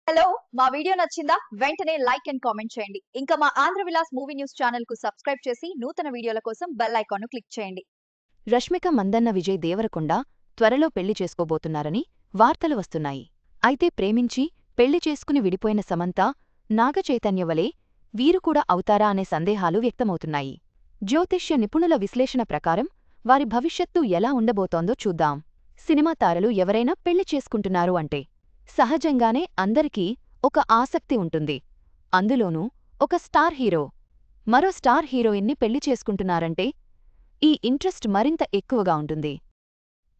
Hello మా video నచ్చిందా వెంటనే లైక్ అండ్ కామెంట్ చేయండి ఇంకా మా Andhra Vilas movie news channel కు సబ్స్క్రైబ్ చేసి నూతన వీడియోల కోసం బెల్ ఐకాన్ ను క్లిక్ చేయండి. రష్మిక మందన్న విజయ్ దేవరకొండ త్వరలో పెళ్లి చేసుకోబోతున్నారని వార్తలు వస్తున్నాయి. అయితే ప్రేమించి పెళ్లి చేసుకుని విడిపోయిన సమంత నాగచైతన్య వలె వీరు కూడా అవుతారా అనే సందేహాలు వ్యక్తమవుతున్నాయి. జ్యోతిష్య నిపుణుల విశ్లేషణ ప్రకారం వారి భవిష్యత్తు ఎలా ఉండబోతోందో చూద్దాం. సినిమా తారలు ఎవరైనా పెళ్లి చేసుకుంటున్నారు అంటే సహజంగానే అందరికీ ఒక ఆసక్తి ఉంటుంది. అందులోనూ ఒక స్టార్ హీరో మరో స్టార్ హీరోయిన్ని పెళ్లి చేసుకుంటున్నారంటే ఈ ఇంట్రెస్ట్ మరింత ఎక్కువగా ఉంటుంది.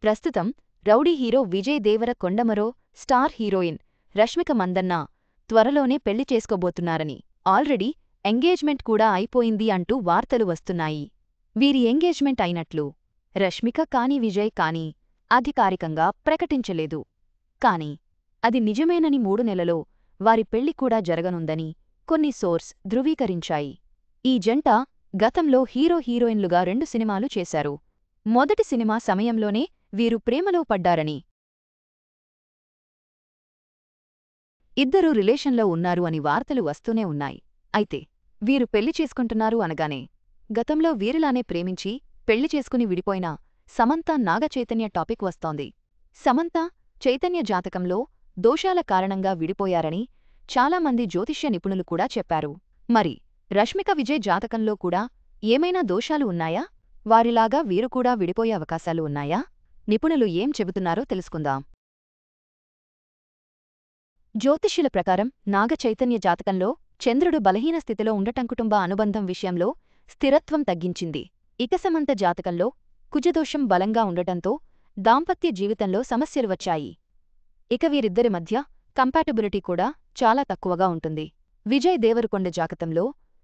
ప్రస్తుతం రౌడీ హీరో విజయ్ దేవరకొండ మరో స్టార్ హీరోయిన్ రష్మిక మందన్న త్వరలోనే పెళ్లి చేసుకోబోతున్నారని, ఆల్రెడీ ఎంగేజ్మెంట్ కూడా అయిపోయింది అంటూ వార్తలు వస్తున్నాయి. వీరి ఎంగేజ్మెంట్ అయినట్లు రష్మిక కానీ విజయ్ కానీ అధికారికంగా ప్రకటించలేదు. కానీ అది నిజమేనని 3 నెలలో వారి పెళ్లి కూడా జరగనుందని కొన్ని సోర్స్ ధృవీకరించాయి. ఈ జంట గతంలో హీరో హీరోయిన్లుగా 2 సినిమాలు చేశారు. మొదటి సినిమా సమయంలోనే వీరు ప్రేమలో పడ్డారని, ఇద్దరూ రిలేషన్లో ఉన్నారు అని వార్తలు వస్తూనే ఉన్నాయి. అయితే వీరు పెళ్లి చేసుకుంటున్నారు అనగానే గతంలో వీరిలానే ప్రేమించి పెళ్లి చేసుకుని విడిపోయిన సమంత నాగచైతన్య టాపిక్ వస్తోంది. సమంత చైతన్య జాతకంలో దోషాల కారణంగా విడిపోయారని చాలామంది జ్యోతిష్య నిపుణులు కూడా చెప్పారు. మరి రష్మిక విజయ్ జాతకంలో కూడా ఏమైనా దోషాలు ఉన్నాయా? వారిలాగా వీరు కూడా విడిపోయే అవకాశాలు ఉన్నాయా? నిపుణులు ఏం చెబుతున్నారో తెలుసుకుందాం. జ్యోతిష్యుల ప్రకారం నాగచైతన్య జాతకంలో చంద్రుడు బలహీన స్థితిలో ఉండటం కుటుంబ అనుబంధం విషయంలో స్థిరత్వం తగ్గించింది. ఇక సమంత జాతకంలో కుజదోషం బలంగా ఉండటంతో దాంపత్య జీవితంలో సమస్యలు వచ్చాయి. ఇక వీరిద్దరి మధ్య కంపాటబిలిటీ కూడా చాలా తక్కువగా ఉంటుంది. విజయ్ దేవరకొండ జాతకంలో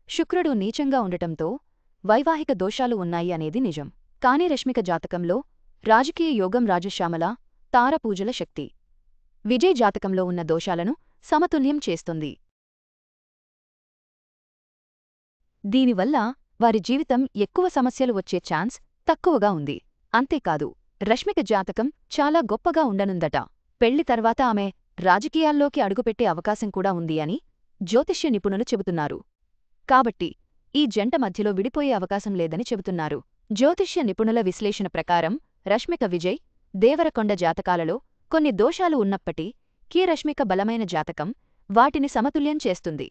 శుక్రుడు నీచంగా ఉండటంతో వైవాహిక దోషాలు ఉన్నాయి అనేది నిజం. కానీ రష్మిక జాతకంలో రాజకీయ యోగం రాజశ్యామల తారపూజల శక్తి విజయ్ జాతకంలో ఉన్న దోషాలను సమతుల్యం చేస్తుంది. దీనివల్ల వారి జీవితం ఎక్కువ సమస్యలు వచ్చే ఛాన్స్ తక్కువగా ఉంది. అంతేకాదు రష్మిక జాతకం చాలా గొప్పగా ఉండనుందట. పెళ్లి తర్వాత ఆమె రాజకీయాల్లోకి అడుగుపెట్టే అవకాశం కూడా ఉంది అని జ్యోతిష్య నిపుణులు చెబుతున్నారు. కాబట్టి ఈ జంట మధ్యలో విడిపోయే అవకాశం లేదని చెబుతున్నారు. జ్యోతిష్య నిపుణుల విశ్లేషణ ప్రకారం రష్మిక విజయ్ దేవరకొండ జాతకాలలో కొన్ని దోషాలు ఉన్నప్పటికీ రష్మిక బలమైన జాతకం వాటిని సమతుల్యం చేస్తుంది.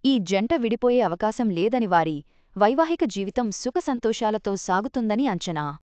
ఈ జంట విడిపోయే అవకాశం లేదని వారి వైవాహిక జీవితం సుఖ సంతోషాలతో సాగుతుందని అంచనా.